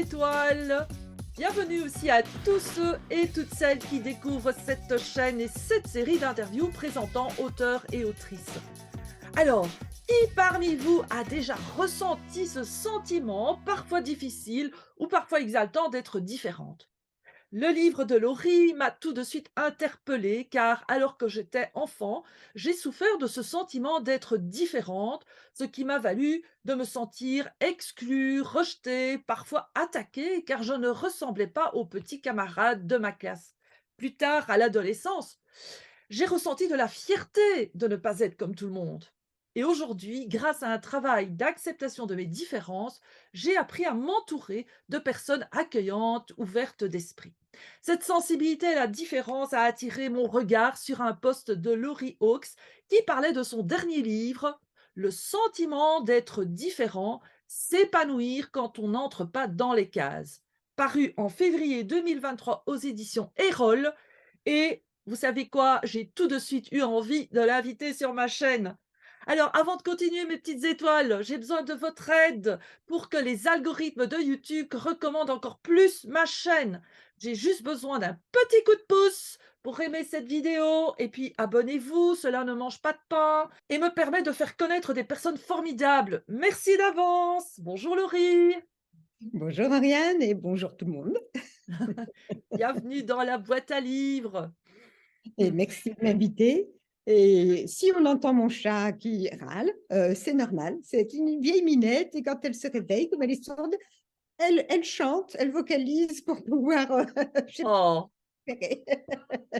étoiles. Bienvenue aussi à tous ceux et toutes celles qui découvrent cette chaîne et cette série d'interviews présentant auteurs et autrices. Alors, qui parmi vous a déjà ressenti ce sentiment, parfois difficile ou parfois exaltant, d'être différente? Le livre de Laurie m'a tout de suite interpellée car alors que j'étais enfant, j'ai souffert de ce sentiment d'être différente, ce qui m'a valu de me sentir exclue, rejetée, parfois attaquée car je ne ressemblais pas aux petits camarades de ma classe. Plus tard, à l'adolescence, j'ai ressenti de la fierté de ne pas être comme tout le monde. Et aujourd'hui, grâce à un travail d'acceptation de mes différences, j'ai appris à m'entourer de personnes accueillantes, ouvertes d'esprit. Cette sensibilité à la différence a attiré mon regard sur un post de Laurie Hawkes qui parlait de son dernier livre, Le sentiment d'être différent, s'épanouir quand on n'entre pas dans les cases, paru en février 2023 aux éditions Erol. Et vous savez quoi? J'ai tout de suite eu envie de l'inviter sur ma chaîne. Alors, avant de continuer mes petites étoiles, j'ai besoin de votre aide pour que les algorithmes de YouTube recommandent encore plus ma chaîne. J'ai juste besoin d'un petit coup de pouce pour aimer cette vidéo et puis abonnez-vous, cela ne mange pas de pain et me permet de faire connaître des personnes formidables. Merci d'avance. Bonjour Laurie. Bonjour Ariane et bonjour tout le monde. Bienvenue dans la boîte à livres. Et merci de m'inviter. Et si on entend mon chat qui râle, c'est normal. C'est une vieille minette et quand elle se réveille, comme elle est sourde, elle chante, elle vocalise pour pouvoir Oh, récupérer.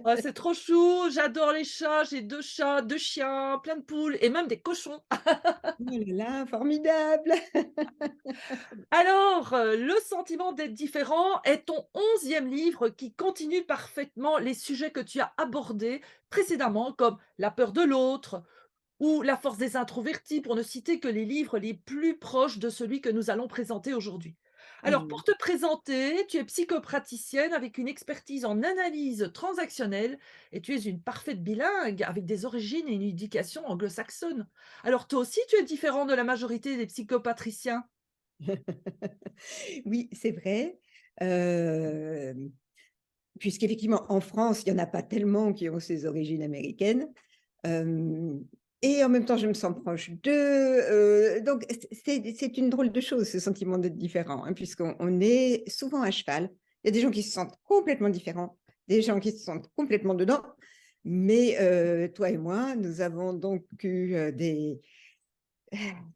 oh, c'est trop chou. J'adore les chats. J'ai deux chats, deux chiens, plein de poules et même des cochons. Oh là là, formidable. Alors, Le sentiment d'être différent est ton 11e livre qui continue parfaitement les sujets que tu as abordés précédemment, comme la peur de l'autre ou la force des introvertis, pour ne citer que les livres les plus proches de celui que nous allons présenter aujourd'hui. Alors, Oui. pour te présenter, tu es psychopraticienne avec une expertise en analyse transactionnelle et tu es une parfaite bilingue avec des origines et une éducation anglo-saxonne. Alors, toi aussi, tu es différent de la majorité des psychopatriciens. Oui, c'est vrai. Euh, Puisqu'effectivement, en France, il n'y en a pas tellement qui ont ces origines américaines. Euh, et en même temps, je me sens proche d'eux. Donc, c'est une drôle de chose, ce sentiment d'être différent, hein, puisqu'on est souvent à cheval. Il y a des gens qui se sentent complètement différents, des gens qui se sentent complètement dedans. Mais toi et moi, nous avons donc eu des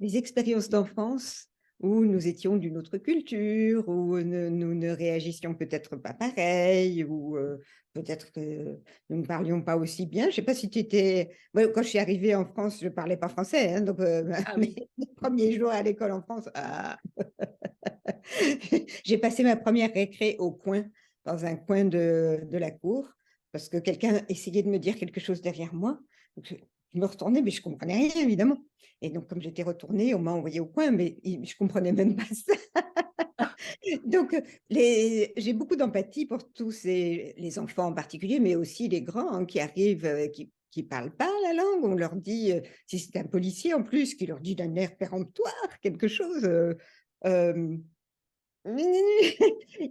expériences d'enfance où nous étions d'une autre culture, où nous ne réagissions peut-être pas pareil, ou peut-être que nous ne parlions pas aussi bien. Je ne sais pas si tu étais... Moi, quand je suis arrivée en France, je ne parlais pas français, hein, donc Ah mes oui. premiers jours à l'école en France, j'ai passé ma première récré au coin, dans un coin de la cour, parce que quelqu'un essayait de me dire quelque chose derrière moi. Donc, je me retournais, mais je ne comprenais rien, évidemment. Et donc, comme j'étais retournée, on m'a envoyée au coin, mais je ne comprenais même pas ça. Donc, j'ai beaucoup d'empathie pour tous les enfants en particulier, mais aussi les grands, hein, qui arrivent, qui parlent pas la langue. On leur dit, si c'est un policier en plus, qui leur dit d'un air péremptoire quelque chose. Euh,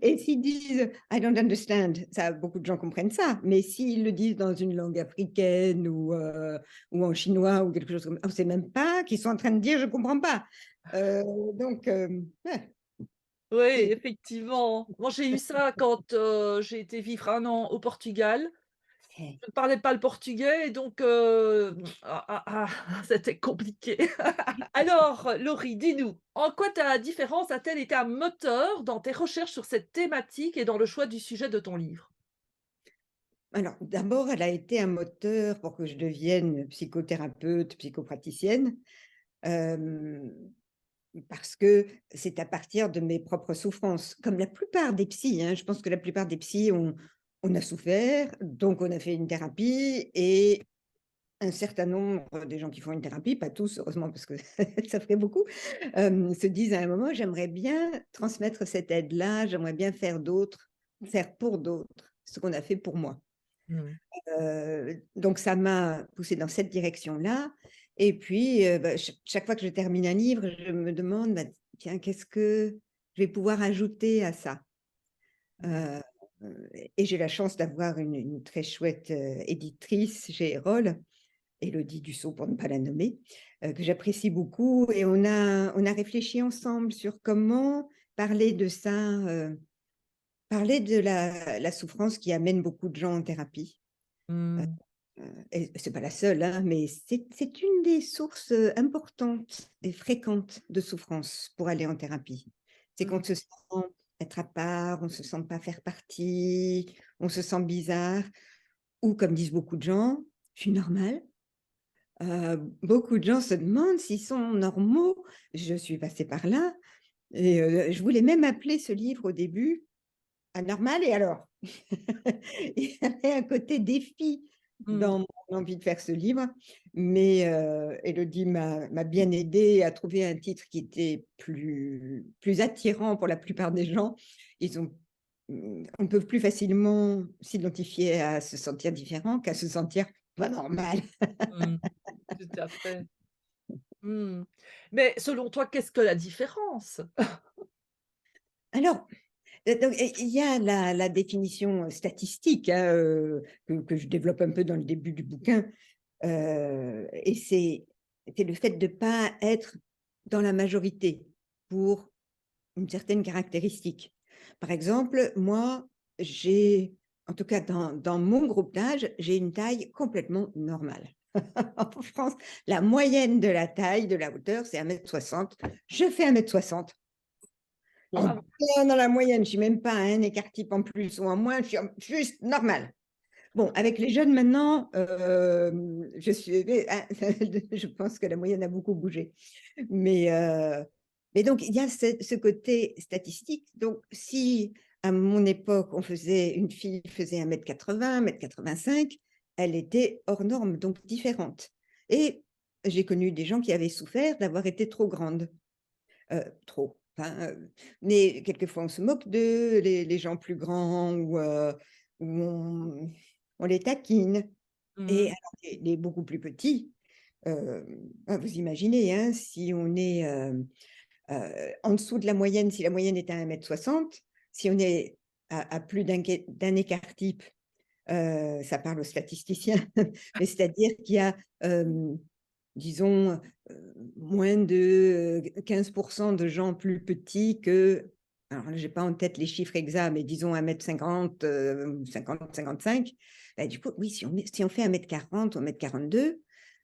Et s'ils disent I don't understand, ça, beaucoup de gens comprennent ça. Mais s'ils le disent dans une langue africaine ou en chinois ou quelque chose comme ça, on ne sait même pas qu'ils sont en train de dire je ne comprends pas. Euh, donc, ouais, Oui, c'est- effectivement. Moi, j'ai eu ça quand, j'ai été vivre un an au Portugal. eh, Je ne parlais pas le portugais et donc c'était compliqué. Alors, Laurie, dis-nous, en quoi ta différence a-t-elle été un moteur dans tes recherches sur cette thématique et dans le choix du sujet de ton livre? Alors, d'abord, elle a été un moteur pour que je devienne psychothérapeute, psychopraticienne, euh, parce que c'est à partir de mes propres souffrances. Comme la plupart des psys, hein, je pense que la plupart des psys on a souffert, donc on a fait une thérapie et un certain nombre des gens qui font une thérapie, pas tous heureusement parce que ça ferait beaucoup, se disent à un moment, j'aimerais bien transmettre cette aide-là, j'aimerais bien faire pour d'autres ce qu'on a fait pour moi. Mmh. Donc ça m'a poussée dans cette direction-là. Et puis, chaque fois que je termine un livre, je me demande, bah, tiens, je vais pouvoir ajouter à ça. Mmh. Euh, et j'ai la chance d'avoir une très chouette éditrice chez Erol, Élodie Dussault pour ne pas la nommer, que j'apprécie beaucoup. Et on a réfléchi ensemble sur comment parler de ça, parler de la souffrance qui amène beaucoup de gens en thérapie. Mmh. Et c'est pas la seule, hein, mais c'est une des sources importantes et fréquentes de souffrance pour aller en thérapie. C'est qu'on Mmh. se sent être à part, on se sent pas faire partie, on se sent bizarre, ou comme disent beaucoup de gens, je suis normale. Beaucoup de gens se demandent s'ils sont normaux. Je suis passée par là et je voulais même appeler ce livre au début «Anormal et alors?» Il y avait un côté défi Mmh. dans mon envie de faire ce livre, mais Élodie m'a bien aidée à trouver un titre qui était plus attirant pour la plupart des gens. On peut plus facilement s'identifier à se sentir différent qu'à se sentir pas normal. Mmh. Tout à fait. Mmh. Mais selon toi, qu'est-ce que la différence? Alors, donc il y a la définition statistique, hein, que je développe un peu dans le début du bouquin, et c'est le fait de ne pas être dans la majorité pour une certaine caractéristique. Par exemple, moi, en tout cas dans mon groupe d'âge, j'ai une taille complètement normale. En France, la moyenne de la taille, de la hauteur, c'est 1,60 m. Je fais 1,60 m. En Waouh! bien dans la moyenne, je ne suis même pas à un écart type en plus ou en moins, je suis juste normale. Bon, avec les jeunes maintenant, je pense que la moyenne a beaucoup bougé. Mais, mais donc, il y a ce côté statistique. Donc, si à mon époque, une fille faisait 1,80 m, 1,85 m, elle était hors norme, donc différente. Et j'ai connu des gens qui avaient souffert d'avoir été trop grande. Trop. Enfin, mais quelquefois, on se moque d'eux, les gens plus grands, ou on les taquine. Et Mmh. alors, les beaucoup plus petits, vous imaginez, hein, si on est en dessous de la moyenne, si la moyenne est à 1,60 m, si on est à plus d'un écart type, ça parle aux statisticiens, mais c'est-à-dire qu'il y a, disons, moins de 15% de gens plus petits que, alors je n'ai pas en tête les chiffres exacts, mais disons 1,50 m, 50-55. Bah, du coup, oui, si on fait 1,40 m ou 1,42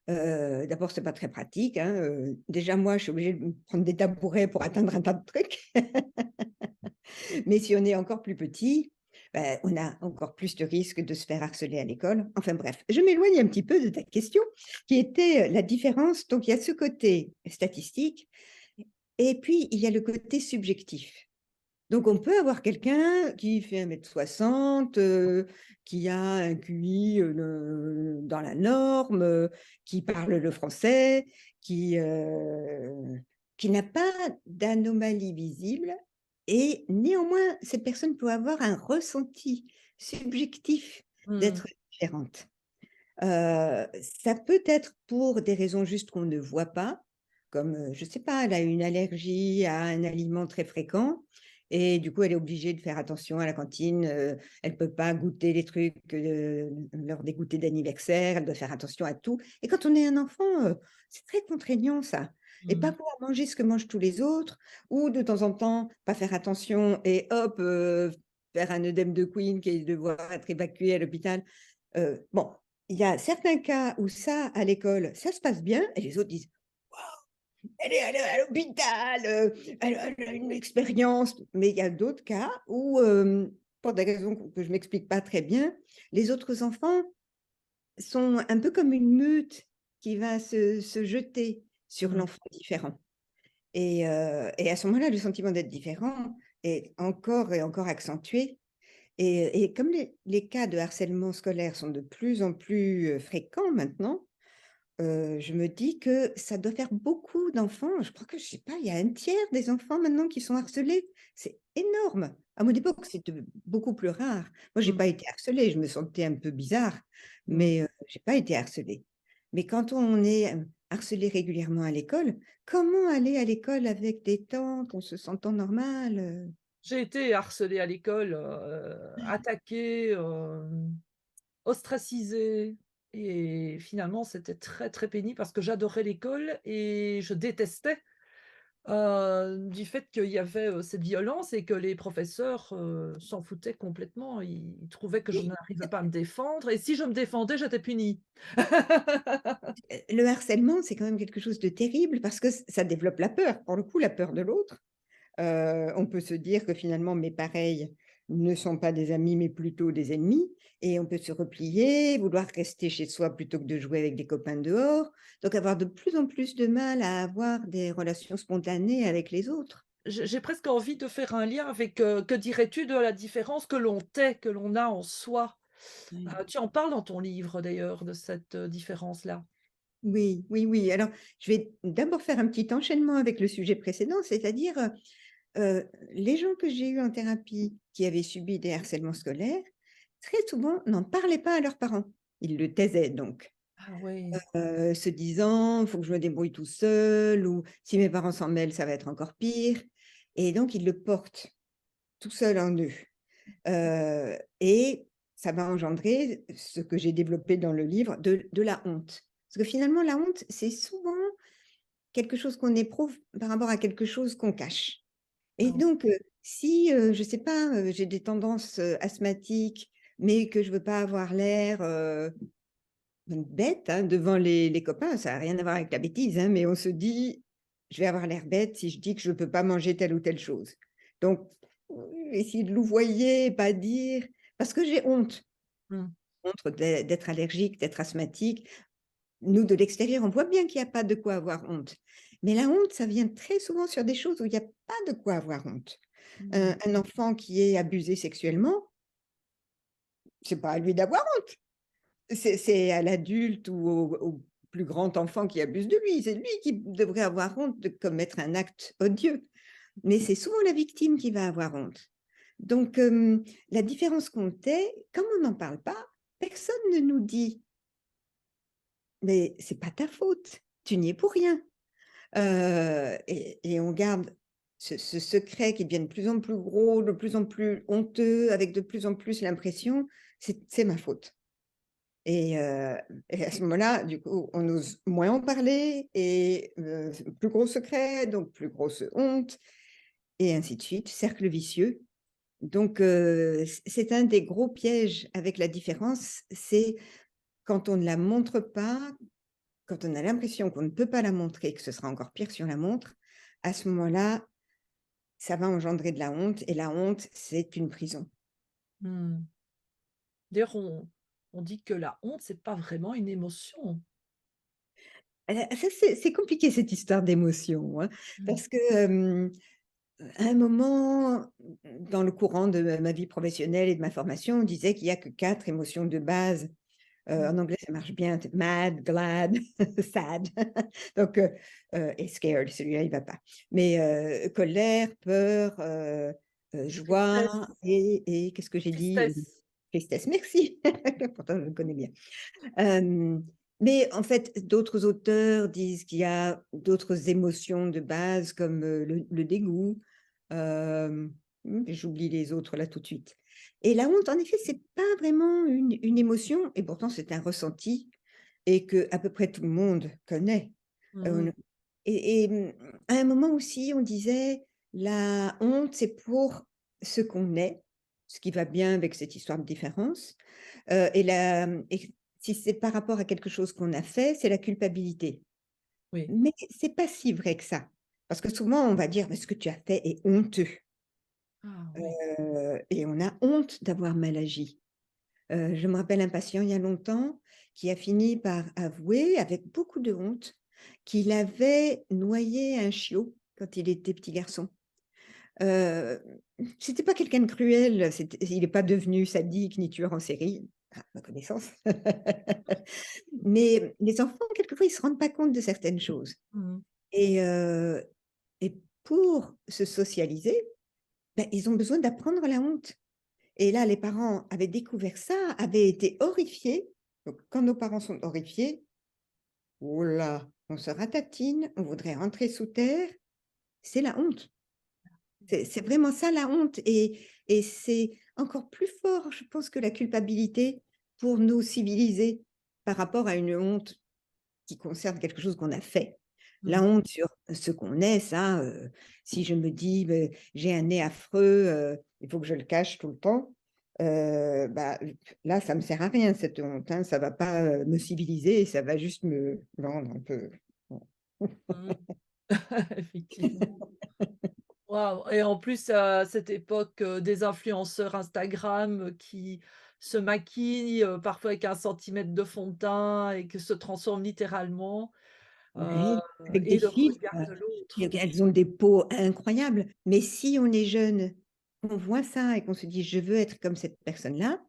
m, d'abord, ce n'est pas très pratique, hein, déjà, moi, je suis obligée de me prendre des tabourets pour atteindre un tas de trucs. Mais si on est encore plus petit, on a encore plus de risques de se faire harceler à l'école. Enfin bref, je m'éloigne un petit peu de ta question, qui était la différence. Donc, il y a ce côté statistique et puis il y a le côté subjectif. Donc, on peut avoir quelqu'un qui fait 1,60 m, qui a un QI dans la norme, qui parle le français, qui n'a pas d'anomalie visible. Et néanmoins, cette personne peut avoir un ressenti subjectif Mmh. d'être différente. Ça peut être pour des raisons juste qu'on ne voit pas, comme, je ne sais pas, elle a une allergie à un aliment très fréquent et du coup, elle est obligée de faire attention à la cantine, elle ne peut pas goûter les trucs, lors des goûters d'anniversaire, elle doit faire attention à tout et quand on est un enfant, c'est très contraignant ça et pas Mmh. pouvoir manger ce que mangent tous les autres ou de temps en temps pas faire attention et hop, faire un œdème de Queen qui est devoir être évacué à l'hôpital. Bon, il y a certains cas où ça, à l'école, ça se passe bien et les autres disent: «Elle est allée à l'hôpital, elle a une expérience». Mais il y a d'autres cas où, pour des raisons que je ne m'explique pas très bien, les autres enfants sont un peu comme une meute qui va se jeter sur Mmh. l'enfant différent. Et à ce moment-là, le sentiment d'être différent est encore et encore accentué. Et comme les cas de harcèlement scolaire sont de plus en plus fréquents maintenant, je me dis que ça doit faire beaucoup d'enfants. Je crois que, je sais pas, il y a un tiers des enfants maintenant qui sont harcelés. C'est énorme. À mon époque, c'était beaucoup plus rare. Moi, j'ai Mmh. pas été harcelée, je me sentais un peu bizarre, Mmh. mais j'ai pas été harcelée. Mais quand on est harcelée régulièrement à l'école. Comment aller à l'école avec des tantes en se sentant normal? J'ai été harcelée à l'école, attaquée, ostracisée et finalement c'était très, très pénible parce que j'adorais l'école et je détestais, du fait qu'il y avait, cette violence et que les professeurs, s'en foutaient complètement. Ils trouvaient que je Oui, n'arrivais pas à me défendre et si je me défendais, j'étais punie. le harcèlement, c'est quand même quelque chose de terrible parce que ça développe la peur, pour le coup, la peur de l'autre. On peut se dire que finalement mes pareils ne sont pas des amis, mais plutôt des ennemis et on peut se replier, vouloir rester chez soi plutôt que de jouer avec des copains dehors, donc avoir de plus en plus de mal à avoir des relations spontanées avec les autres. J'ai presque envie de faire un lien avec, que dirais-tu de la différence que l'on tait, que l'on a en soi? Ouais. Tu en parles dans ton livre d'ailleurs de cette, différence-là. Oui, oui, oui. Alors, je vais d'abord faire un petit enchaînement avec le sujet précédent, c'est-à-dire, les gens que j'ai eus en thérapie qui avaient subi des harcèlements scolaires, très souvent n'en parlaient pas à leurs parents. Ils le taisaient donc. Ah oui. Se disant: «Faut que je me débrouille tout seul» ou «Si mes parents s'en mêlent, ça va être encore pire» et donc ils le portent tout seul en eux, et ça va engendrer ce que j'ai développé dans le livre, de la honte. Parce que finalement la honte, c'est souvent quelque chose qu'on éprouve par rapport à quelque chose qu'on cache et Ah donc si, je sais pas, j'ai des tendances, asthmatiques, mais que je veux pas avoir l'air, bête, hein, devant les copains, ça a rien à voir avec la bêtise, hein, mais on se dit: «Je vais avoir l'air bête si je dis que je ne peux pas manger telle ou telle chose». Donc, essayer de louvoyer, pas dire parce que j'ai honte. mmh. Honte d'être allergique, d'être asthmatique. Nous, de l'extérieur, on voit bien qu'il y a pas de quoi avoir honte. Mais la honte, ça vient très souvent sur des choses où il y a pas de quoi avoir honte. Mmh. Un enfant qui est abusé sexuellement, c'est pas à lui d'avoir honte. C'est à l'adulte ou au plus grand enfant qui abuse de lui. C'est lui qui devrait avoir honte de commettre un acte odieux. Mais c'est souvent la victime qui va avoir honte. Donc, la différence comptait, comme on n'en parle pas, personne ne nous dit: «Mais c'est pas ta faute, tu n'y es pour rien». Et on garde ce secret qui devient de plus en plus gros, de plus en plus honteux, avec de plus en plus l'impression: «C'est ma faute». Et à ce moment-là, du coup, on ose moins en parler et plus gros secret, donc plus grosse honte et ainsi de suite, cercle vicieux. Donc c'est un des gros pièges avec la différence, c'est quand on ne la montre pas, quand on a l'impression qu'on ne peut pas la montrer, que ce sera encore pire si on la montre, à ce moment-là, ça va engendrer de la honte et la honte, c'est une prison. Mmh. D'ailleurs, on dit que la honte, c'est pas vraiment une émotion. Ça, c'est compliqué cette histoire d'émotion, hein, Mmh. parce que, à un moment, dans le courant de ma vie professionnelle et de ma formation, on disait qu'il y a que 4 émotions de base. Mmh. En anglais, ça marche bien, tu mad, glad, sad. Donc et scared, celui-là, il va pas. Mais colère, peur, joie Tristesse, et qu'est-ce que j'ai dit? tristesse. Tristesse, merci. Pourtant, je le connais bien. Hem, mais en fait, d'autres auteurs disent qu'il y a d'autres émotions de base comme, le dégoût, j'oublie les autres là tout de suite. Et la honte, en effet, c'est pas vraiment une émotion et pourtant c'est un ressenti et que à peu près tout le monde connaît. Mmh On mh. à un moment aussi, on disait: «La honte, c'est pour ce qu'on est», ce qui va bien avec cette histoire de différence, et si c'est par rapport à quelque chose qu'on a fait, c'est la culpabilité. Oui. Mais c'est pas si vrai que ça. Parce que souvent, on va dire: «Mais ce que tu as fait est honteux», Ah oui. et on a honte d'avoir mal agi. Je me rappelle un patient il y a longtemps qui a fini par avouer, avec beaucoup de honte, qu'il avait noyé un chiot quand il était petit garçon. Heu, C'était pas quelqu'un de cruel, il est pas devenu sadique ni tueur en série, à ma connaissance. Mais les enfants, quelquefois, ils se rendent pas compte de certaines choses Mmh. et heu et pour se socialiser, bah, ils ont besoin d'apprendre la honte. Et là, les parents avaient découvert ça, avaient été horrifiés. Donc quand nos parents sont horrifiés, oh là! on se ratatine, on voudrait rentrer sous terre, c'est la honte. C'est vraiment ça la honte et c'est encore plus fort, je pense, que la culpabilité pour nous civiliser par rapport à une honte qui concerne quelque chose qu'on a fait. La Mmh. honte sur ce qu'on est, ça, si je me dis: «Beh, j'ai un nez affreux, il faut que je le cache tout le temps», bah, là, ça me sert à rien cette honte, hein. Ça va pas, me civiliser, ça va juste me rendre un peu Mmh. Effectivement. Waouh, et en plus, à cette époque, des influenceurs Instagram, qui se maquillent, parfois avec 1 centimètre de fond de teint et que se transforment littéralement, heu oui, avec des et le filtres, regard de et l'autre. elles ont des peaux incroyables. Mais si on est jeune, on voit ça et qu'on se dit: «Je veux être comme cette personne-là»,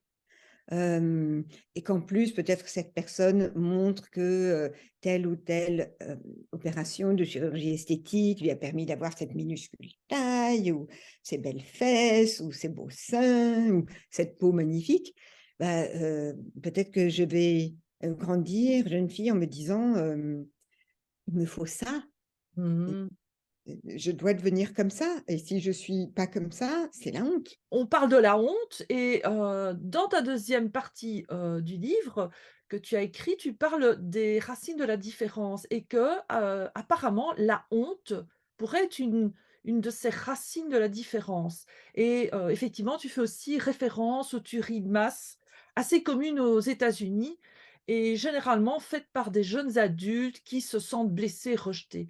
hem et qu'en plus, peut-être que cette personne montre que, telle ou telle, opération de chirurgie esthétique lui a permis d'avoir cette minuscule taille ou ces belles fesses ou ces beaux seins ou cette peau magnifique. Bah, peut-être que je vais, grandir jeune fille en me disant, «Il me faut ça, Mmh. je dois devenir comme ça et si je suis pas comme ça, c'est la honte». On parle de la honte et dans ta deuxième partie, du livre que tu as écrit, tu parles des racines de la différence et que, apparemment la honte pourrait être une de ces racines de la différence et effectivement, tu fais aussi référence aux tueries de masse assez communes aux États-Unis et généralement faites par des jeunes adultes qui se sentent blessés, rejetés.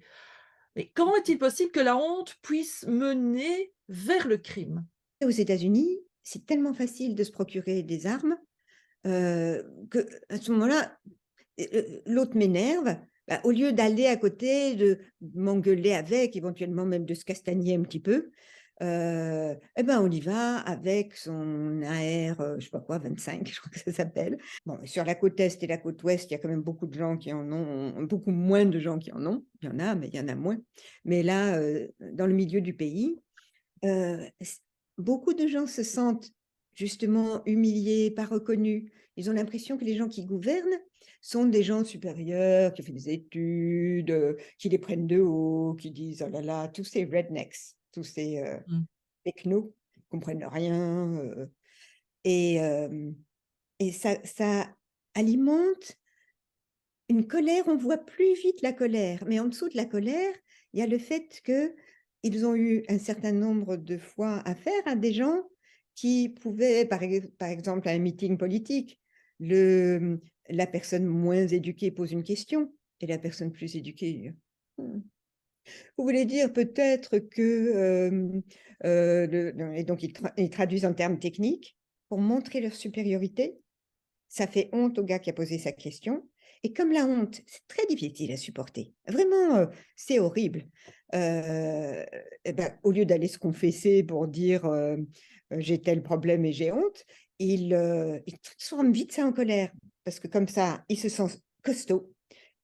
Mais comment est-il possible que la honte puisse mener vers le crime? Aux États-Unis, c'est tellement facile de se procurer des armes, qu'à ce moment-là, l'autre m'énerve, bah, au lieu d'aller à côté, de m'engueuler avec, éventuellement même de se castagner un petit peu, et ben, on y va avec son AR, je sais pas quoi, 25, je crois que ça s'appelle. Bon, sur la côte est et la côte ouest, il y a quand même beaucoup de gens qui en ont, beaucoup moins de gens qui en ont. Il y en a, mais il y en a moins. Mais là, dans le milieu du pays, s beaucoup de gens se sentent justement humiliés, pas reconnus. Ils ont l'impression que les gens qui gouvernent sont des gens supérieurs, qui ont fait des études, qui les prennent de haut, qui disent: «Oh là là», tous ces rednecks, tous ces, Mmh. technos, qui comprennent rien, et hem et ça alimente une colère. On voit plus vite la colère, mais en dessous de la colère, il y a le fait qu'ils ont eu un certain nombre de fois affaire à des gens qui pouvaient, par exemple, à un meeting politique, la personne moins éduquée pose une question et la personne plus éduquée: «Mmh, vous voulez dire peut-être que, et donc ils traduisent en termes techniques pour montrer leur supériorité. Ça fait honte au gars qui a posé sa question et comme la honte, c'est très difficile à supporter. Vraiment, c'est horrible. Et bah, au lieu d'aller se confesser pour dire, «J'ai tel problème et j'ai honte», ils transforment vite ça en colère parce que comme ça, ils se sentent costauds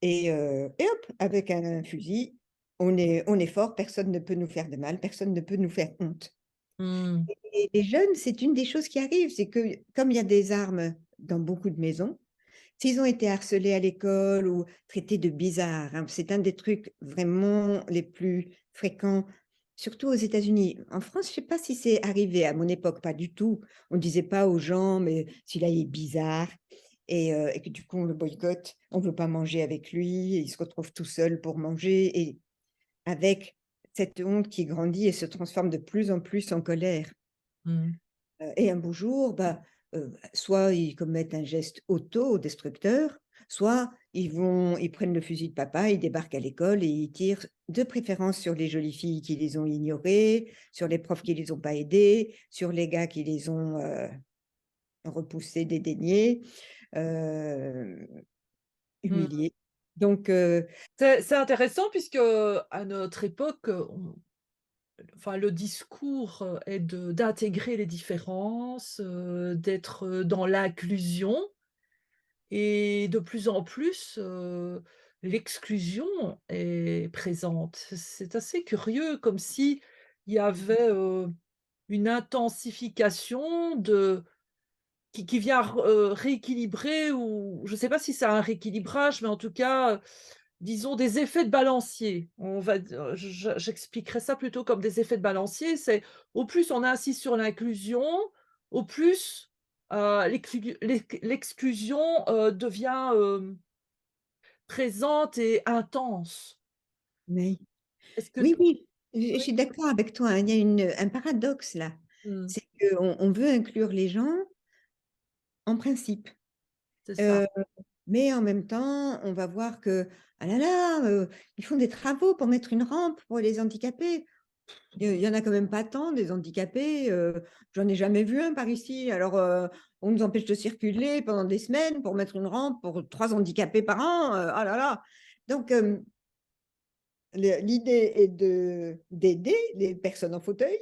et hop, avec un fusil, on est fort, personne ne peut nous faire de mal, personne ne peut nous faire honte. Mmh. Et les jeunes, c'est une des choses qui arrivent, c'est que comme il y a des armes dans beaucoup de maisons, s'ils ont été harcelés à l'école ou traités de bizarres, hein, c'est un des trucs vraiment les plus fréquents, surtout aux États-Unis. En France, je sais pas si c'est arrivé, à mon époque, pas du tout. On disait pas aux gens: «Mais celui-là, il est bizarre» et que du coup, on le boycotte. On veut pas manger avec lui et il se retrouve tout seul pour manger et avec cette honte qui grandit et se transforme de plus en plus en colère. Mmh. Et un beau jour, bah, soit ils commettent un geste autodestructeur, soit ils prennent le fusil de papa, ils débarquent à l'école et ils tirent de préférence sur les jolies filles qui les ont ignorées, sur les profs qui les ont pas aidées, sur les gars qui les ont, repoussés, dédaignés, hem, Mmh. humiliés. Donc C'est intéressant puisque, à notre époque, enfin le discours, est de d'intégrer les différences, d'être, dans l'inclusion et de plus en plus, l'exclusion est présente. C'est assez curieux comme si il y avait, une intensification de qui vient rééquilibrer ou je ne sais pas si c'est un rééquilibrage, mais en tout cas, disons, des effets de balancier. On va d j'expliquerais ça plutôt comme des effets de balancier. C'est au plus on insiste sur l'inclusion, au plus, l'exclusion, devient, présente et intense. Oui. Est-ce que Oui, oui, je oui? suis d'accord avec toi, hein. Il y a un paradoxe là. Mmh, C'est qu'on veut inclure les gens en principe, c'est ça. heu, mais en même temps, on va voir que, ah là là, ils font des travaux pour mettre une rampe pour les handicapés. Il y en a quand même pas tant des handicapés, j'en ai jamais vu un par ici. Alors, on nous empêche de circuler pendant des semaines pour mettre une rampe pour 3 handicapés par an, ah là là. Donc, l'idée est d'aider les personnes en fauteuil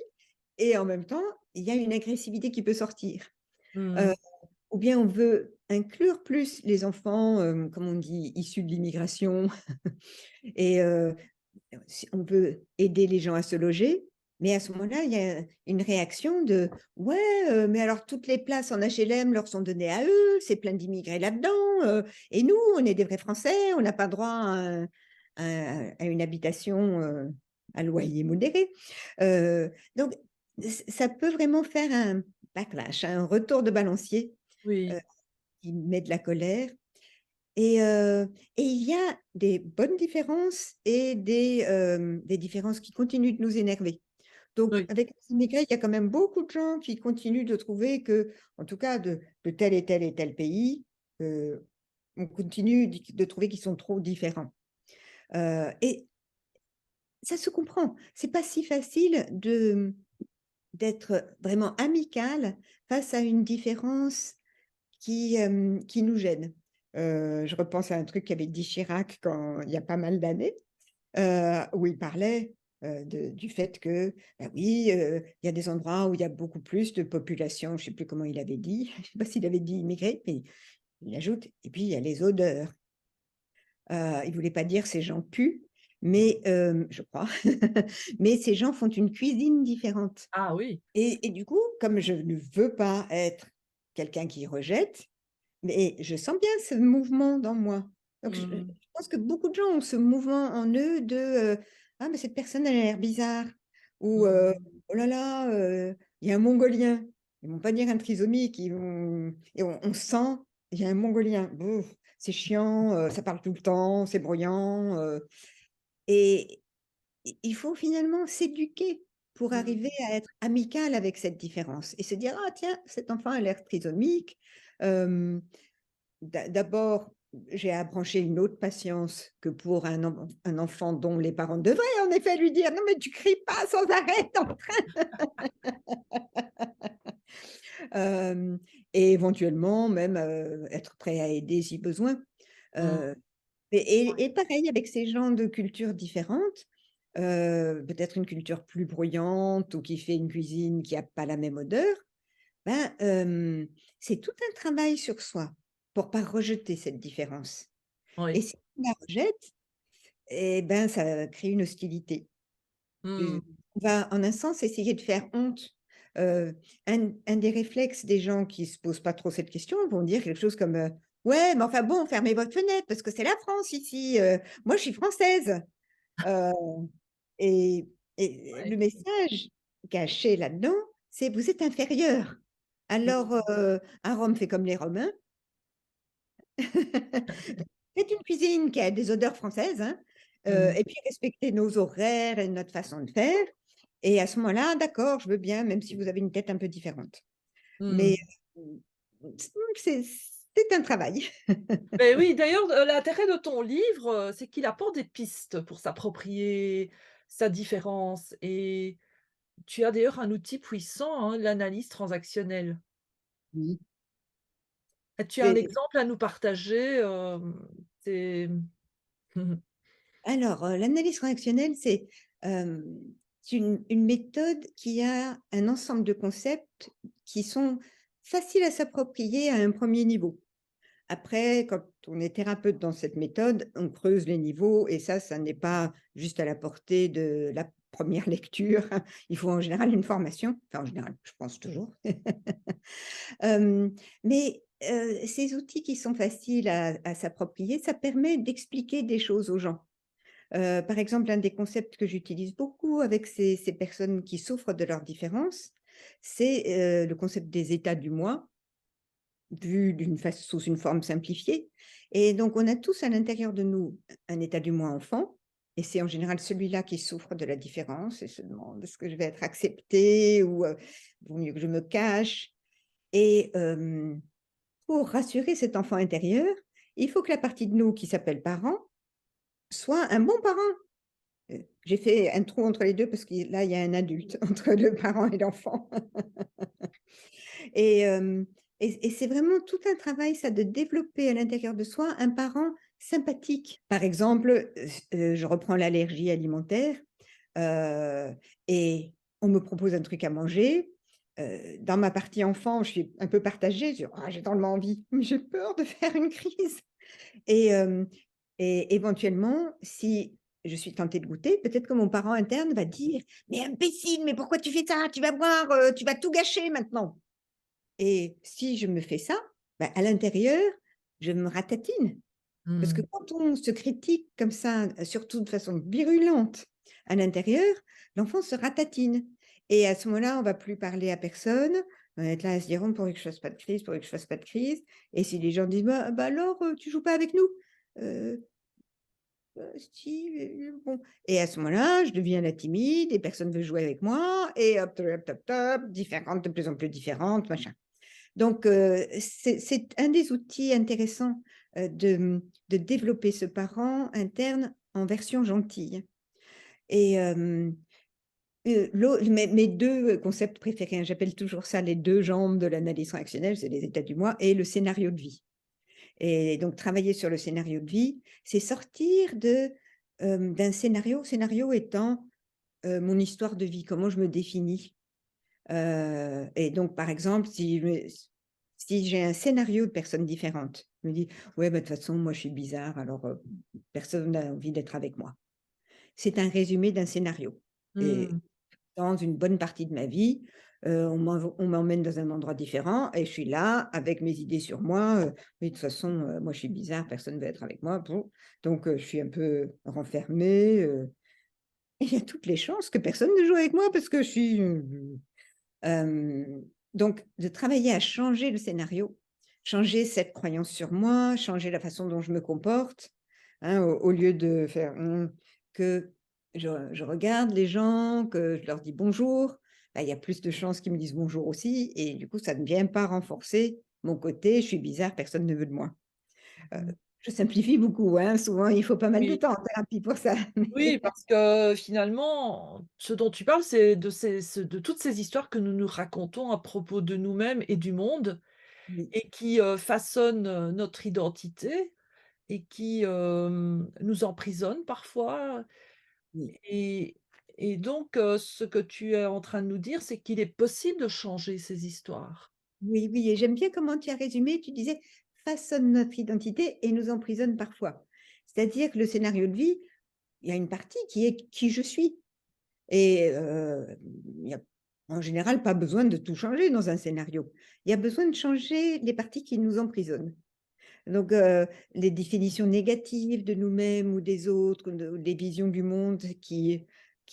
et en même temps, il y a une agressivité qui peut sortir. Mmh, Heu, ou bien on veut inclure plus les enfants, comme on dit, issus de l'immigration et si on veut aider les gens à se loger, mais à ce moment-là, il y a une réaction de: «Ouais, mais alors toutes les places en HLM leur sont données à eux, c'est plein d'immigrés là-dedans, et nous, on est des vrais Français, on n'a pas droit à une habitation, à loyer modéré». Donc ça peut vraiment faire un backlash, un retour de balancier, heu, oui, qui met de la colère et il y a des bonnes différences et des différences qui continuent de nous énerver. Donc oui. avec les immigrés, il y a quand même beaucoup de gens qui continuent de trouver que, en tout cas de tel et tel pays, on continue de trouver qu'ils sont trop différents. Et ça se comprend. C'est pas si facile d'être vraiment amical face à une différence qui nous gêne. Je repense à un truc qu'avait dit Chirac quand il y a pas mal d'années, où il parlait, du fait que, bah, oui, il y a des endroits où il y a beaucoup plus de population, je ne sais plus comment il avait dit, je ne sais pas s'il avait dit immigrés, mais il ajoute: «Et puis il y a les odeurs». Il voulait pas dire ces gens puent, mais je crois, mais ces gens font une cuisine différente Ah oui. et du coup, comme je ne veux pas être quelqu'un qui rejette, mais je sens bien ce mouvement dans moi. Donc Mmh, je pense que beaucoup de gens ont ce mouvement en eux de, «Ah mais cette personne elle a l'air bizarre» ou, mmh, «Oh là là, il y a un mongolien». Ils vont pas dire un trisomique, ils vont et on sent, il y a un mongolien. Bouf, c'est chiant, ça parle tout le temps, c'est bruyant, et il faut finalement s'éduquer pour arriver mmh. à être amical avec cette différence et se dire: «Ah tiens, cet enfant a l'air trisomique, hem, d'abord, j'ai à brancher une autre patience que pour un enfant dont les parents devraient en effet lui dire: «Non mais tu cries pas sans arrêt en train» hem et éventuellement même, être prêt à aider si besoin. Mmh. Heu et pareil avec ces gens de cultures différentes, peut-être une culture plus bruyante ou qui fait une cuisine qui a pas la même odeur, ben, c'est tout un travail sur soi pour pas rejeter cette différence et Oui. si on la rejette et ben, ça crée une hostilité. Mmh. On va en un sens essayer de faire honte. Un des réflexes des gens qui se posent pas trop cette question vont dire quelque chose comme, «Ouais, mais enfin bon, fermez votre fenêtre parce que c'est la France ici, moi je suis française». Heu et Ouais. le message caché là-dedans, c'est: «Vous êtes inférieur. Alors, Mmh. un Rome fait comme les Romains. Faites une cuisine qui a des odeurs françaises, hein, Mmh. et puis respectez nos horaires et notre façon de faire et à ce moment-là, d'accord, je veux bien, même si vous avez une tête un peu différente». Mais, Mmh. mmh, c'est un travail. Beh, oui, d'ailleurs, l'intérêt de ton livre, c'est qu'il apporte des pistes pour s'approprier sa différence et tu as d'ailleurs un outil puissant, hein, l'analyse transactionnelle. Oui. Tu as un C'est exemple à nous partager, c'est Alors, l'analyse réactionnelle, hem, c'est une méthode qui a un ensemble de concepts qui sont faciles à s'approprier à un premier niveau. Après, quand on est thérapeute dans cette méthode, on creuse les niveaux et ça n'est pas juste à la portée de la première lecture. Il faut en général une formation, enfin en général, je pense toujours. Hem, mais ces outils qui sont faciles à s'approprier, ça permet d'expliquer des choses aux gens. Par exemple, un des concepts que j'utilise beaucoup avec ces personnes qui souffrent de leurs différences, c'est, le concept des états du moi, vu sous une forme simplifiée. Et donc on a tous à l'intérieur de nous un état du moi enfant, et c'est en général celui-là qui souffre de la différence et se demande: «Est-ce que je vais être accepté ou vaut mieux que je me cache?» Et pour rassurer cet enfant intérieur, il faut que la partie de nous qui s'appelle parent soit un bon parent. J'ai fait un trou entre les 2 parce que là, il y a un adulte entre le parent et l'enfant. Et c'est vraiment tout un travail ça de développer à l'intérieur de soi un parent sympathique. Par exemple, je reprends l'allergie alimentaire, heu et on me propose un truc à manger. Dans ma partie enfant, je suis un peu partagée, je dis: «Oh, j'ai tellement envie, mais j'ai peur de faire une crise». Et éventuellement, si je suis tentée de goûter, peut-être que mon parent interne va dire: «Mais imbécile, mais pourquoi tu fais ça? Tu vas voir, tu vas tout gâcher maintenant». Et si je me fais ça, bah, à l'intérieur, je me ratatine. Parce que Mmh. quand on se critique comme ça, surtout de façon virulente à l'intérieur, l'enfant se ratatine. Et à ce moment-là, on va plus parler à personne. On va être là à se dire: «Oh, pourvu que je fasse pas de crise, pourvu que je fasse pas de crise». Et si les gens disent: «Bah alors, tu joues pas avec nous?» «Heu, si, bon». Et à ce moment-là, je deviens la timide et personne veut jouer avec moi et hop, top, top, top, différente, de plus en plus différente, machin. Donc, c'est un des outils intéressants, de développer ce parent interne en version gentille. Et mes 2 concepts préférés, hein, j'appelle toujours ça les 2 jambes de l'analyse transactionnelle, c'est les états du moi et le scénario de vie. Et donc travailler sur le scénario de vie, c'est sortir d'un scénario étant, mon histoire de vie, comment je me définis. Et donc, par exemple, si j'ai un scénario de personnes différentes, je me dis: «Ouais, bah, de toute façon, moi, je suis bizarre, alors, personne n'a envie d'être avec moi». C'est un résumé d'un scénario. Et Mmh. dans une bonne partie de ma vie, on m'emmène dans un endroit différent et je suis là avec mes idées sur moi, «Oui, de toute façon, moi, je suis bizarre, personne ne veut être avec moi, bon». Donc, je suis un peu renfermée, et il y a toutes les chances que personne ne joue avec moi parce que je suis, Hem, donc de travailler à changer le scénario, changer cette croyance sur moi, changer la façon dont je me comporte, hein, au lieu de faire: que je regarde les gens, que je leur dis bonjour, bah, il y a plus de chances qu'ils me disent bonjour aussi et du coup, ça ne vient pas renforcer mon côté: «Je suis bizarre, personne ne veut de moi». Heu, Mmh. je simplifie beaucoup, hein, souvent il faut pas mal de Oui. temps en thérapie pour ça, Oui, mais parce que finalement, ce dont tu parles, c'est de toutes ces histoires que nous nous racontons à propos de nous-mêmes et du monde oui, et qui, façonnent, notre identité et qui, nous emprisonnent parfois oui. et donc ce que tu es en train de nous dire, c'est qu'il est possible de changer ces histoires. Oui, oui, et j'aime bien comment tu as résumé, tu disais: «Façonne notre identité et nous emprisonne parfois». C'est-à-dire que le scénario de vie, il y a une partie qui est qui je suis et il y a en général pas besoin de tout changer dans un scénario. Il y a besoin de changer les parties qui nous emprisonnent. Donc les définitions négatives de nous-mêmes ou des autres, de des visions du monde qui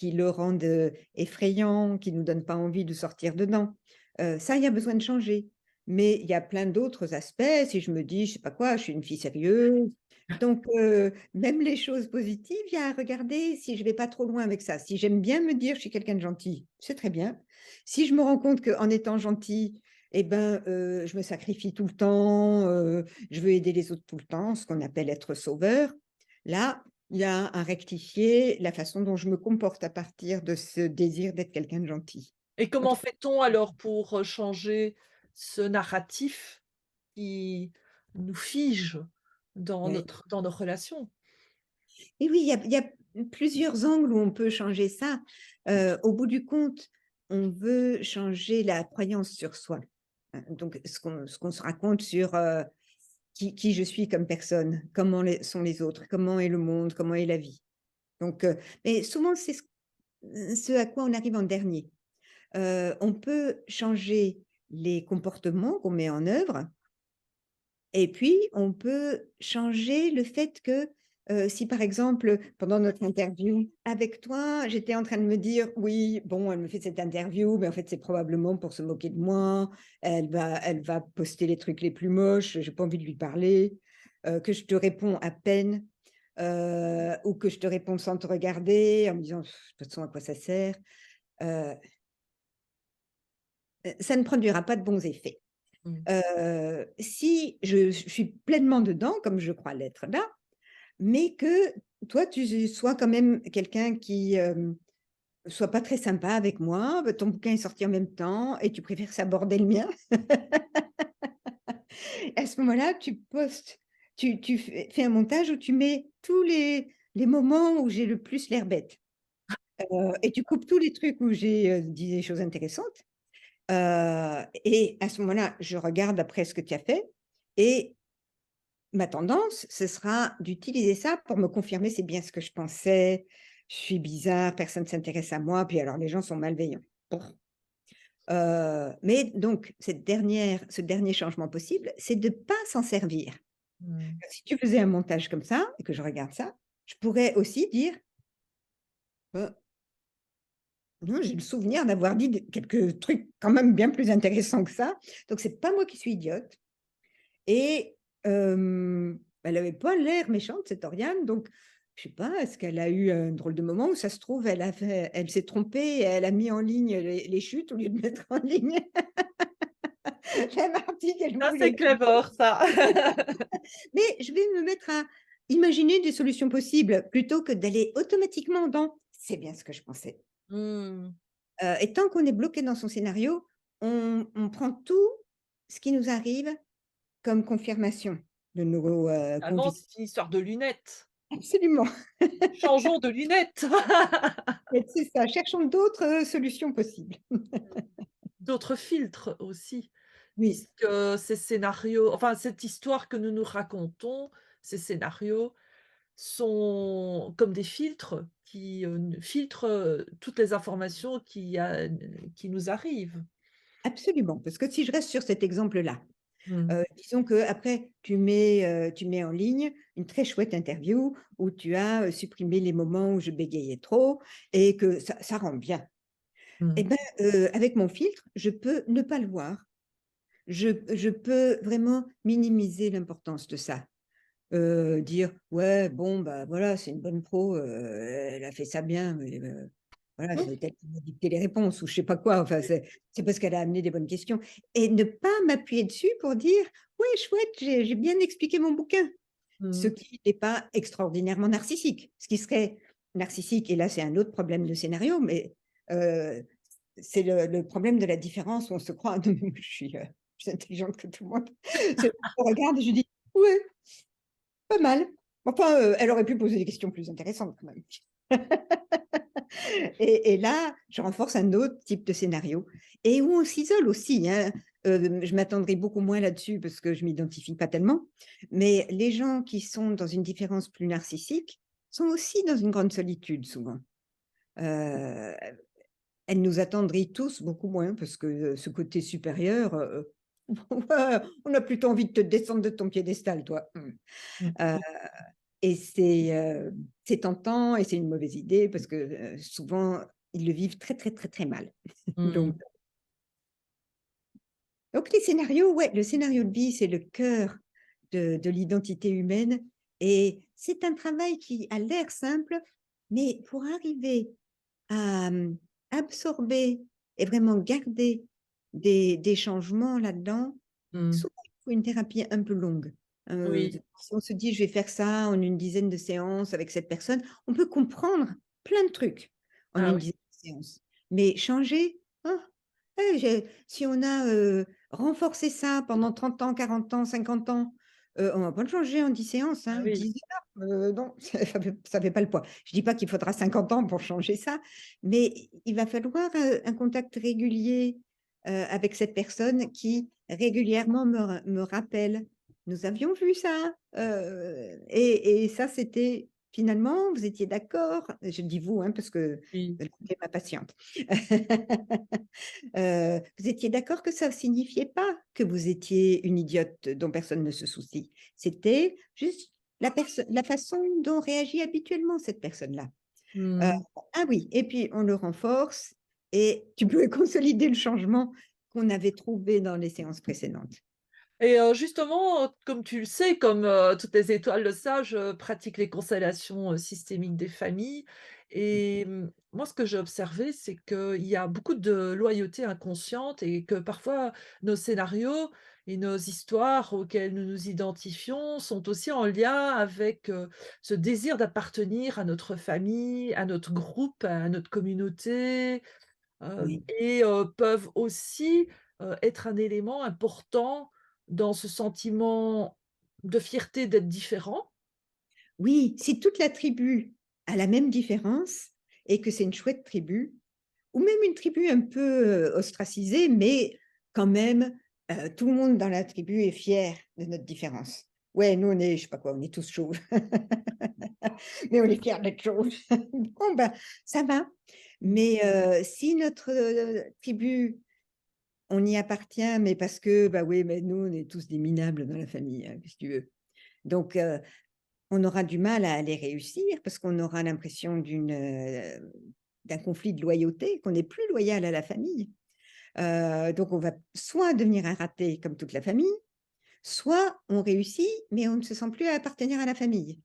le rendent, effrayant, qui nous donnent pas envie de sortir dedans. Ça, il y a besoin de changer. Mais il y a plein d'autres aspects, si je me dis, je sais pas quoi: «Je suis une fille sérieuse». Donc même les choses positives, il y a à regarder si je vais pas trop loin avec ça. Si j'aime bien me dire: «Je suis quelqu'un de gentil», c'est très bien. Si je me rends compte qu'en étant gentille, et ben, je me sacrifie tout le temps, je veux aider les autres tout le temps, ce qu'on appelle être sauveur. Là, il y a à rectifier la façon dont je me comporte à partir de ce désir d'être quelqu'un de gentil. Et En comment tout fait-on alors pour, changer ce narratif qui nous fige ouais. dans nos relations? Et oui, il y a plusieurs angles où on peut changer ça. Au bout du compte, on veut changer la croyance sur soi. Donc ce qu'on se raconte sur, qui je suis comme personne, comment sont les autres, comment est le monde, comment est la vie. Donc mais souvent c'est ce à quoi on arrive en dernier. On peut changer les comportements qu'on met en œuvre, Et puis, on peut changer le fait que, si par exemple, pendant notre interview avec toi, j'étais en train de me dire: «Oui, bon, elle me fait cette interview, mais en fait, c'est probablement pour se moquer de moi. Elle va poster les trucs les plus moches, j'ai pas envie de lui parler», que je te réponds à peine, ou que je te réponds sans te regarder en me disant: «Pff, de toute façon, à quoi ça sert?» heu, ça ne produira pas de bons effets. Mmh. Si je suis pleinement dedans, comme je crois l'être là, mais que toi, tu sois quand même quelqu'un qui, soit pas très sympa avec moi, bah, ton bouquin est sorti en même temps et tu préfères saborder le mien. À ce moment-là, tu postes, tu fais un montage où tu mets tous les moments où j'ai le plus l'air bête, et tu coupes tous les trucs où j'ai, dit des choses intéressantes, et à ce moment-là, je regarde après ce que tu as fait et ma tendance, ce sera d'utiliser ça pour me confirmer: «C'est bien ce que je pensais, je suis bizarre, personne ne s'intéresse à moi, puis alors les gens sont malveillants». Bon, mais donc ce dernier changement possible, c'est de pas s'en servir. Mmh. Si tu faisais un montage comme ça et que je regarde ça, je pourrais aussi dire: «Bah, non, j'ai le souvenir d'avoir dit des quelques trucs quand même bien plus intéressants que ça, donc c'est pas moi qui suis idiote». Et elle avait pas l'air méchante cette Oriane, donc je sais pas, est-ce qu'elle a eu un drôle de moment où ça se trouve elle s'est trompée et elle a mis en ligne les chutes au lieu de mettre en ligne la partie qu'elle Ça, c'est voulait clever ça. mais je vais me mettre à imaginer des solutions possibles plutôt que d'aller automatiquement dans: «C'est bien ce que je pensais». Mmh. Et tant qu'on est bloqué dans son scénario, on prend tout ce qui nous arrive comme confirmation de nos, Finalement, convictions. c'est une histoire de lunettes. Absolument. Changeons de lunettes. Mais c'est ça, cherchons d'autres, solutions possibles. D'autres filtres aussi, Oui, puisque ces scénarios enfin, cette histoire que nous nous racontons, ces scénarios sont comme des filtres qui, n filtrent, toutes les informations qui nous arrivent. absolument, parce que si je reste sur cet exemple-là, Mmh. disons qu'après tu mets en ligne une très chouette interview où tu as, supprimé les moments où je bégayais trop et que ça rend bien. Et Mmh. ben, avec mon filtre, je peux ne pas le voir. Je peux vraiment minimiser l'importance de ça. Dire: «Ouais, bon, bah, voilà, c'est une bonne pro, elle a fait ça bien, mais voilà, c'est elle qui m'a dicté les réponses» ou je sais pas quoi, enfin, c'est parce qu'elle a amené des bonnes questions et ne pas m'appuyer dessus pour dire: «Ouais, chouette, j'ai bien expliqué mon bouquin». Ce Mmh. qui n'est pas extraordinairement narcissique. Ce qui serait narcissique et là, c'est un autre problème de scénario, mais heu, c'est le problème de la différence où on se croit: «Non, mais moi, je suis, plus intelligente que tout le monde». C'est je regarde et je dis: «Ouais». Pas mal. Enfin, elle aurait pu poser des questions plus intéressantes quand même. Et là, je renforce un autre type de scénario et où on s'isole aussi, hein. Je m'attendrai beaucoup moins là-dessus parce que je m'identifie pas tellement. Mais les gens qui sont dans une différence plus narcissique sont aussi dans une grande solitude souvent. Heu, Elle nous attendrit tous beaucoup moins parce que, ce côté supérieur, ouais, on a plutôt envie de te descendre de ton piédestal, toi. Mmh. Mmh. Heu Oui. Et c'est tentant et c'est une mauvaise idée parce que, souvent, ils le vivent très, très, très, très mal. Mmh. Donc les scénarios, ouais, le scénario de vie, c'est le cœur de l'identité humaine et c'est un travail qui a l'air simple, mais pour arriver à, absorber et vraiment garder des changements là-dedans, Mmh. souvent il faut une thérapie un peu longue. Oui. Si on se dit: «Je vais faire ça en une dizaine de séances avec cette personne», on peut comprendre plein de trucs en Ah une oui. dizaine de séances. Mais changer, ah, si on a, renforcé ça pendant 30 ans, 40 ans, 50 ans, on va pas le changer en 10 séances, Ah hein, oui. 10 heures, non, ça fait pas le poids. Je dis pas qu'il faudra 50 ans pour changer ça, mais il va falloir, un contact régulier, avec cette personne qui régulièrement me rappelle: «Nous avions vu ça, et ça c'était finalement, vous étiez d'accord, je dis vous, hein, parce que Oui. c'est ma patiente. Vous étiez d'accord que ça ne signifiait pas que vous étiez une idiote dont personne ne se soucie. C'était juste la façon dont réagit habituellement cette personne-là. Heu, Mmh. ah oui, et puis on le renforce et tu peux consolider le changement qu'on avait trouvé dans les séances précédentes. Et justement, comme tu le sais, comme, toutes les étoiles le savent, je pratique les constellations, systémiques des familles et moi, ce que j'ai observé, c'est qu'il y a beaucoup de loyauté inconsciente et que parfois nos scénarios et nos histoires auxquelles nous nous identifions sont aussi en lien avec, ce désir d'appartenir à notre famille, à notre groupe, à notre communauté. Oui. Et peuvent aussi, être un élément important dans ce sentiment de fierté d'être différent. Oui, si toute la tribu a la même différence et que c'est une chouette tribu, ou même une tribu un peu, ostracisée, mais quand même, tout le monde dans la tribu est fier de notre différence. Ouais, nous on est je sais pas quoi, on est tous chauves, mais on est fiers d'être chauves. Bon ben, ça va. Mmh. Mais, si notre, tribu, on y appartient, mais parce que, bah, oui, mais nous on est tous des minables dans la famille, hein, qu'est-ce que tu veux? Donc, on aura du mal à les réussir parce qu'on aura l'impression d'un conflit de loyauté, qu'on n'est plus loyal à la famille. Donc on va soit devenir un raté comme toute la famille, soit on réussit, mais on ne se sent plus appartenir à la famille.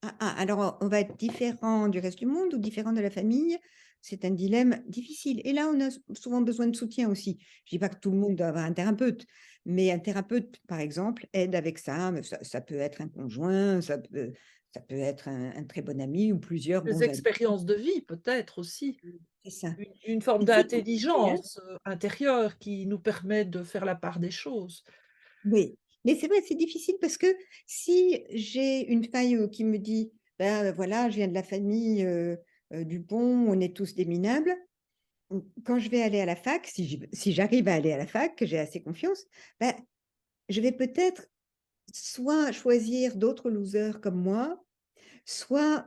Ah, ah, alors on va être différent du reste du monde ou différent de la famille, c'est un dilemme difficile et là, on a souvent besoin de soutien aussi. Je dis pas que tout le monde doit avoir un thérapeute, mais un thérapeute, par exemple, aide avec ça, mais ça peut être un conjoint, ça peut être un très bon ami ou plusieurs Des bons amis. expériences de vie peut-être aussi. C'est ça. Une forme Mais c'est compliqué, hein? d'intelligence, intérieure qui nous permet de faire la part des choses. Oui, mais c'est vrai, c'est difficile parce que si j'ai une faille, qui me dit: «Ben, voilà, je viens de la famille, Dupont, on est tous des minables». Quand je vais aller à la fac, si j'arrive à aller à la fac, que j'ai assez confiance, bah, je vais peut-être soit choisir d'autres losers comme moi, soit,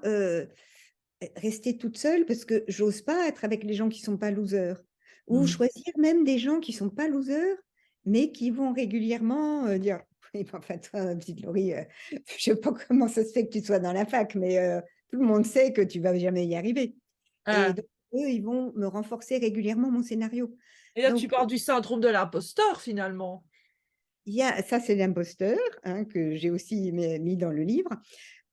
rester toute seule parce que j'ose pas être avec les gens qui sont pas losers. Ou Mmh. choisir même des gens qui sont pas losers, mais qui vont régulièrement, dire: «Oui, mais enfin toi, petite Laurie, je sais pas comment ça se fait que tu sois dans la fac, mais tout le monde sait que tu vas jamais y arriver». Et Ah, donc eux, ils vont me renforcer régulièrement mon scénario. et là tu Donc parles du syndrome de l'imposteur finalement? il y a ça, c'est l'imposteur, hein, que j'ai aussi mis dans le livre,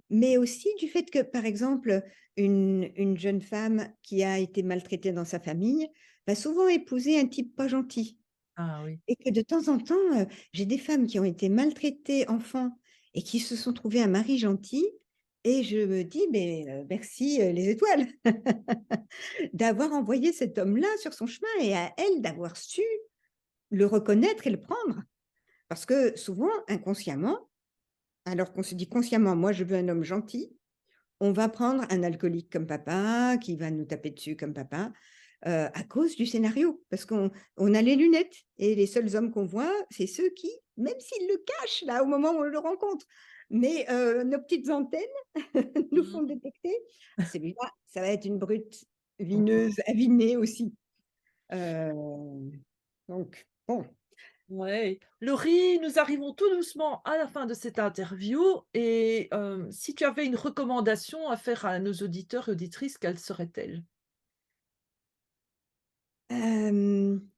mais aussi du fait que, par exemple, une jeune femme qui a été maltraitée dans sa famille va souvent épouser un type pas gentil Ah oui. et que de temps en temps, j'ai des femmes qui ont été maltraitées enfant et qui se sont trouvées un mari gentil et je me dis: «Mais, merci, les étoiles d'avoir envoyé cet homme-là sur son chemin et à elle d'avoir su le reconnaître et le prendre». Parce que souvent, inconsciemment, alors qu'on se dit consciemment: «Moi, je veux un homme gentil», on va prendre un alcoolique comme papa, qui va nous taper dessus comme papa, à cause du scénario. Parce qu'on a les lunettes et les seuls hommes qu'on voit, c'est ceux qui, même s'ils le cachent là, au moment où on le rencontre, mais nos petites antennes nous font Mmh. détecter: «Ah celui-là, ça va être une brute vineuse, avinée aussi». Heu, donc bon. Ouais. Laurie, nous arrivons tout doucement à la fin de cette interview et si tu avais une recommandation à faire à nos auditeurs et auditrices, quelle serait-elle? Hem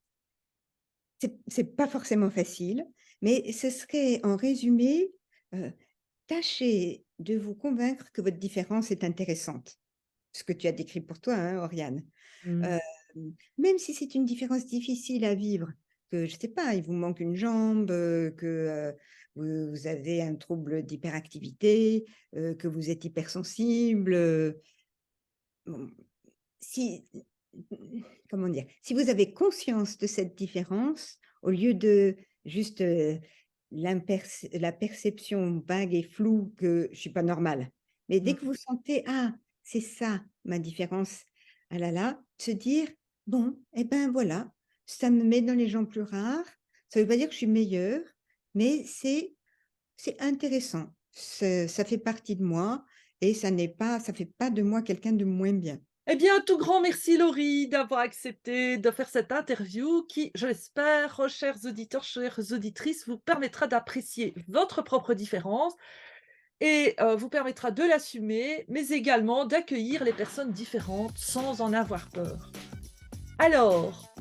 c'est pas forcément facile, mais ce serait en résumé, heu, tâchez de vous convaincre que votre différence est intéressante. Ce que tu as décrit pour toi, hein, Oriane. Mmh. Hem, même si c'est une différence difficile à vivre, que je sais pas, il vous manque une jambe, que, vous avez un trouble d'hyperactivité, que vous êtes hypersensible, bon, si comment dire? Si vous avez conscience de cette différence, au lieu de juste, la perception vague et floue que je suis pas normale. Mais dès que Mmh. vous sentez: «Ah, c'est ça ma différence, ah là là», se dire: «Bon et ben, voilà, ça me met dans les gens plus rares, ça veut pas dire que je suis meilleure, mais c'est intéressant. Ça fait partie de moi et ça fait pas de moi quelqu'un de moins bien. Eh bien, un tout grand merci Laurie d'avoir accepté de faire cette interview qui, je l'espère, chers auditeurs, chères auditrices, vous permettra d'apprécier votre propre différence et vous permettra de l'assumer, mais également d'accueillir les personnes différentes sans en avoir peur. Alors,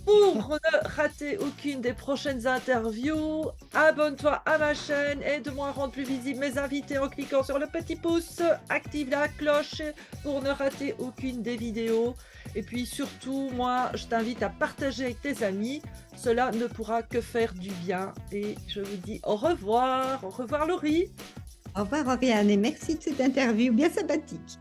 pour ne rater aucune des prochaines interviews, abonne-toi à ma chaîne, aide-moi à rendre plus visible mes invités en cliquant sur le petit pouce, active la cloche pour ne rater aucune des vidéos. Et puis surtout, moi, je t'invite à partager avec tes amis. Cela ne pourra que faire du bien. Et je vous dis au revoir. Au revoir Laurie. Au revoir Oriane et merci de cette interview bien sympathique.